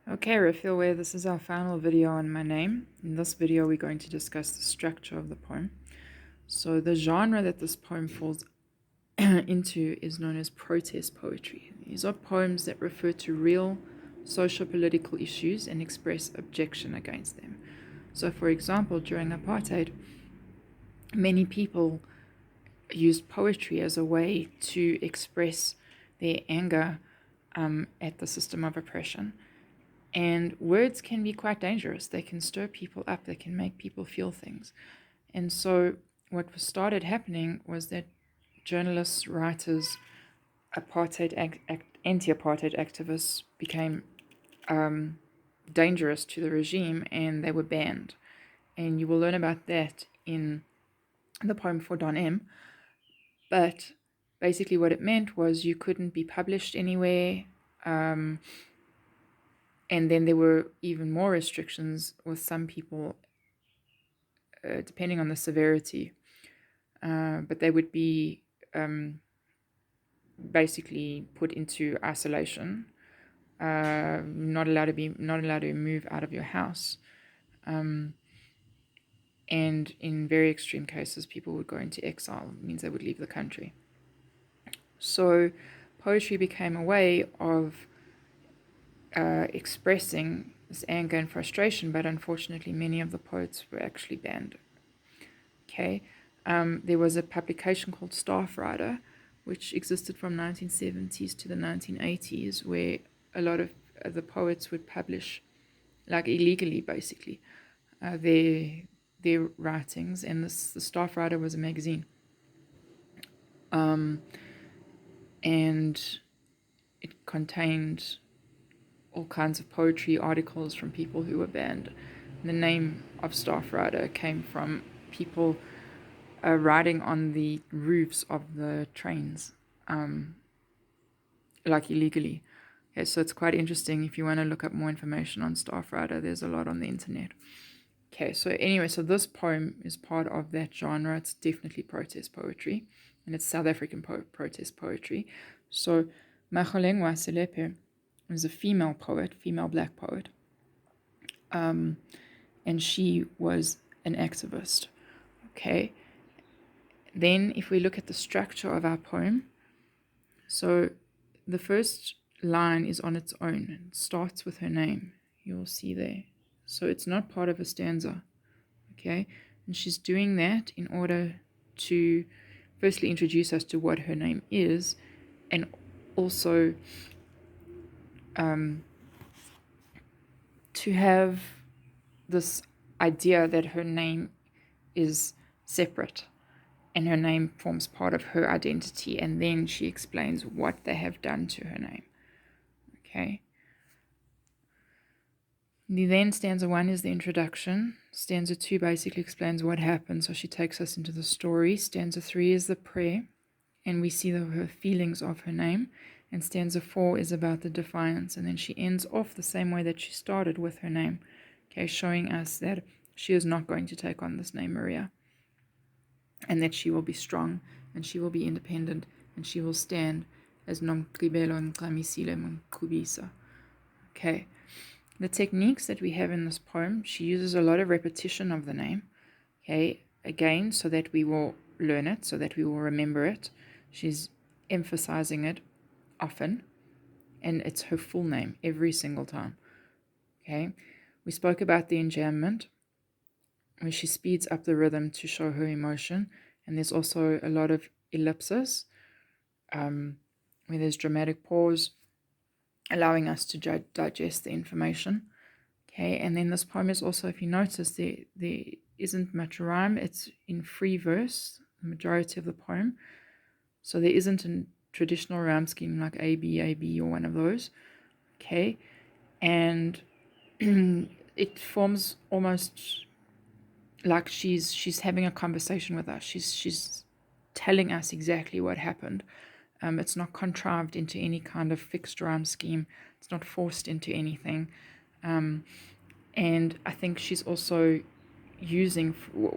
Okay, Refillware, this is our final video on my name. In this video, we're going to discuss the structure of the poem. So the genre that this poem falls into is known as protest poetry. These are poems that refer to real socio-political issues and express objection against them. So for example, during apartheid, many people used poetry as a way to express their anger at the system of oppression. And words can be quite dangerous. They can stir people up, they can make people feel things. And so, what started happening was that journalists, writers, anti apartheid activists became dangerous to the regime and they were banned. And you will learn about that in the poem for Don M. But basically, what it meant was you couldn't be published anywhere. And then there were even more restrictions with some people, depending on the severity. But they would be basically put into isolation, not allowed to move out of your house. And in very extreme cases, people would go into exile. It means they would leave the country. So poetry became a way of expressing this anger and frustration, but unfortunately many of the poets were actually banned. Okay, there was a publication called Staff Rider, which existed from 1970s to the 1980s, where a lot of the poets would publish, like illegally basically, their writings, and the Staff Rider was a magazine. And it contained all kinds of poetry articles from people who were banned. The name of Staff Rider came from people riding on the roofs of the trains, like illegally. Okay, so it's quite interesting. If you want to look up more information on Staff Rider, there's a lot on the internet. Okay, so anyway, so this poem is part of that genre. It's definitely protest poetry, and it's South African protest poetry. So Makgolengwa Selepe is a female poet, female black poet, and she was an activist. Okay, then if we look at the structure of our poem, so the first line is on its own. It starts with her name. You'll see there. So it's not part of a stanza. Okay, and she's doing that in order to firstly introduce us to what her name is, and also to have this idea that her name is separate and her name forms part of her identity, and then she explains what they have done to her name. Okay. Then stanza 1 is the introduction. Stanza 2 basically explains what happened, so she takes us into the story. Stanza 3 is the prayer, and we see her feelings of her name. And stanza 4 is about the defiance, and then she ends off the same way that she started, with her name. Okay, showing us that she is not going to take on this name Maria, and that she will be strong, and she will be independent, and she will stand as Nomgqibelo Mqamisile Mqubisa. Okay. The techniques that we have in this poem, she uses a lot of repetition of the name, okay, again, so that we will learn it, so that we will remember it. She's emphasizing it often, and it's her full name every single time. Okay, we spoke about the enjambment, where she speeds up the rhythm to show her emotion, and there's also a lot of ellipsis, where there's dramatic pause, allowing us to digest the information. Okay, and then this poem is also, if you notice, there isn't much rhyme. It's in free verse, the majority of the poem. So there isn't a traditional rhyme scheme like A, B, or one of those. Okay, and it forms almost like she's having a conversation with us. She's telling us exactly what happened. It's not contrived into any kind of fixed rhyme scheme. It's not forced into anything. And I think she's also using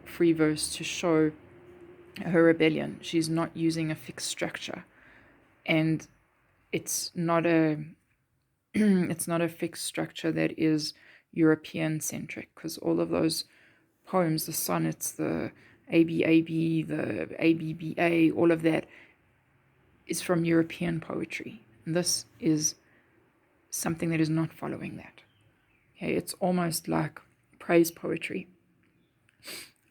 free verse to show her rebellion. She's not using a fixed structure. And it's not a It's not a fixed structure that is European centric, because all of those poems, the sonnets, the ABAB, the ABBA, all of that is from European poetry. And this is something that is not following that. Okay, it's almost like praise poetry.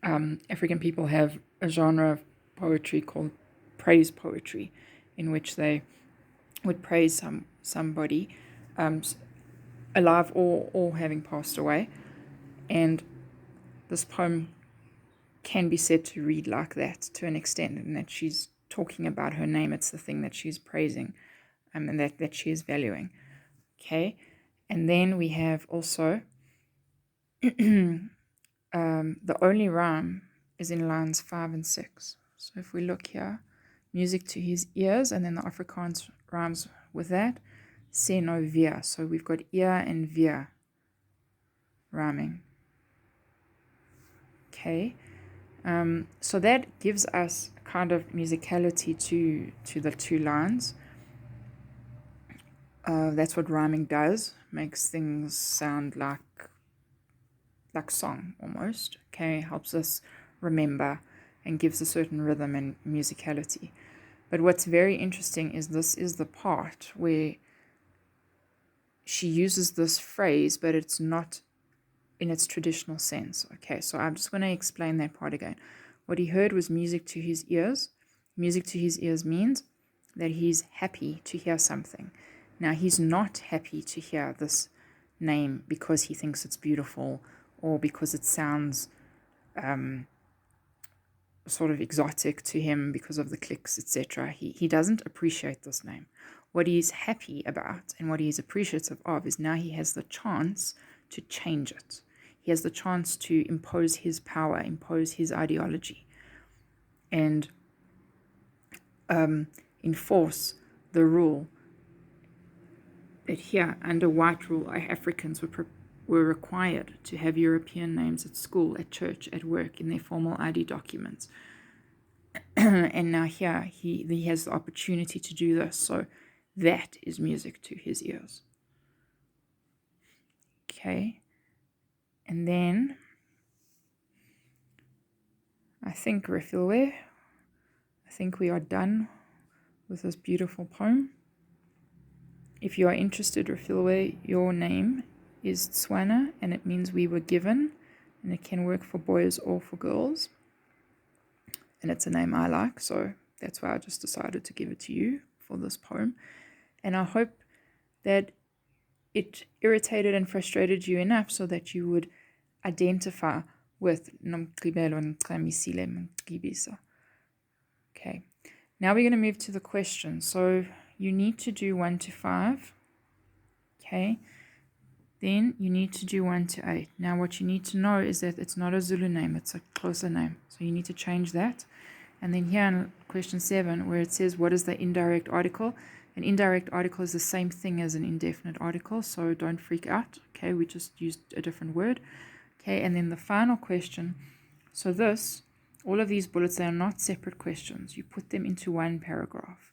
African people have a genre of poetry called praise poetry, in which they would praise somebody, alive or having passed away, and this poem can be said to read like that to an extent, and that she's talking about her name. It's the thing that she's praising, and that she is valuing. Okay, and then we have also the only rhyme is in lines 5 and 6. So if we look here, music to his ears, and then the Afrikaans rhymes with that, se no via. So we've got ear and via rhyming. Okay, so that gives us kind of musicality to the two lines. That's what rhyming does, makes things sound like song almost. Okay, helps us remember and gives a certain rhythm and musicality. But what's very interesting is this is the part where she uses this phrase, but it's not in its traditional sense. Okay, so I'm just going to explain that part again. What he heard was music to his ears. Music to his ears means that he's happy to hear something. Now, he's not happy to hear this name because he thinks it's beautiful or because it sounds sort of exotic to him because of the clicks, etc. He doesn't appreciate this name. What he's happy about and what he's appreciative of is now he has the chance to change it. He has the chance to impose his power, impose his ideology, and enforce the rule that here, under white rule, Africans were required to have European names at school, at church, at work, in their formal ID documents. And now here, he has the opportunity to do this. So that is music to his ears. Okay. And then I think, Refilwe, I think we are done with this beautiful poem. If you are interested, Refilwe, your name is Tswana, and it means we were given, and it can work for boys or for girls. And it's a name I like, so that's why I just decided to give it to you for this poem. And I hope that it irritated and frustrated you enough so that you would identify with Nomgqibelo and Ncamisile Mngqibisa. Okay, now we're going to move to the question. So you need to do 1 to 5. Okay, then you need to do 1 to 8. Now what you need to know is that it's not a Zulu name, it's a Xhosa name. So you need to change that. And then here in question 7, where it says, what is the indirect article? An indirect article is the same thing as an indefinite article, so don't freak out. Okay, we just used a different word. Okay, and then the final question. So this, all of these bullets, they are not separate questions. You put them into one paragraph.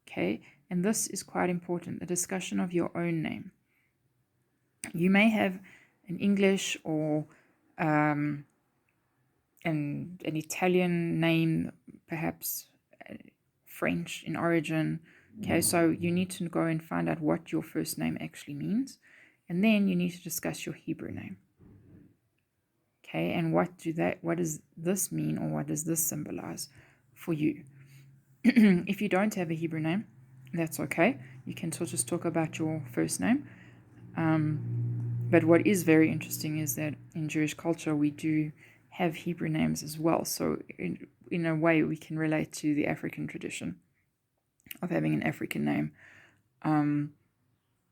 Okay, and this is quite important, a discussion of your own name. You may have an English or an Italian name, perhaps French in origin. Okay, so you need to go and find out what your first name actually means, and then you need to discuss your Hebrew name. Okay, and what does this mean, or what does this symbolize for you? If you don't have a Hebrew name, that's okay. You can just talk about your first name. But what is very interesting is that in Jewish culture, we do have Hebrew names as well. So in a way, we can relate to the African tradition of having an African name and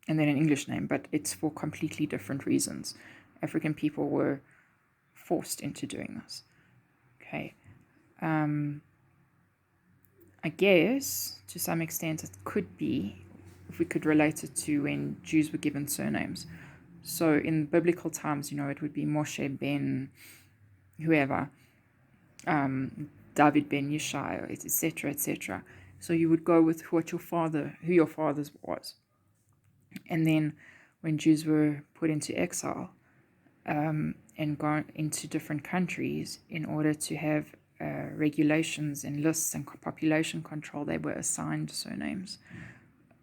then an English name, but it's for completely different reasons. African people were forced into doing this. Okay. I guess to some extent it could be, if we could relate it to when Jews were given surnames. So in biblical times, it would be Moshe ben whoever, David ben Yishai, etc., etc. So you would go with who your father's was. And then when Jews were put into exile and gone into different countries in order to have regulations and lists and population control, they were assigned surnames,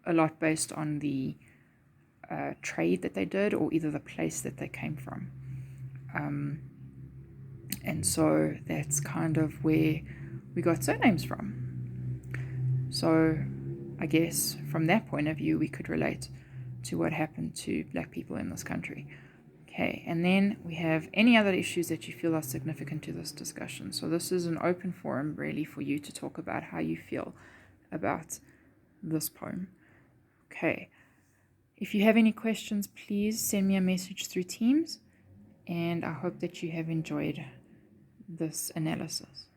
a lot based on the trade that they did or either the place that they came from. And so that's kind of where we got surnames from. So I guess from that point of view, we could relate to what happened to black people in this country. Okay, and then we have any other issues that you feel are significant to this discussion. So this is an open forum really for you to talk about how you feel about this poem. Okay, if you have any questions, please send me a message through Teams, and I hope that you have enjoyed this analysis.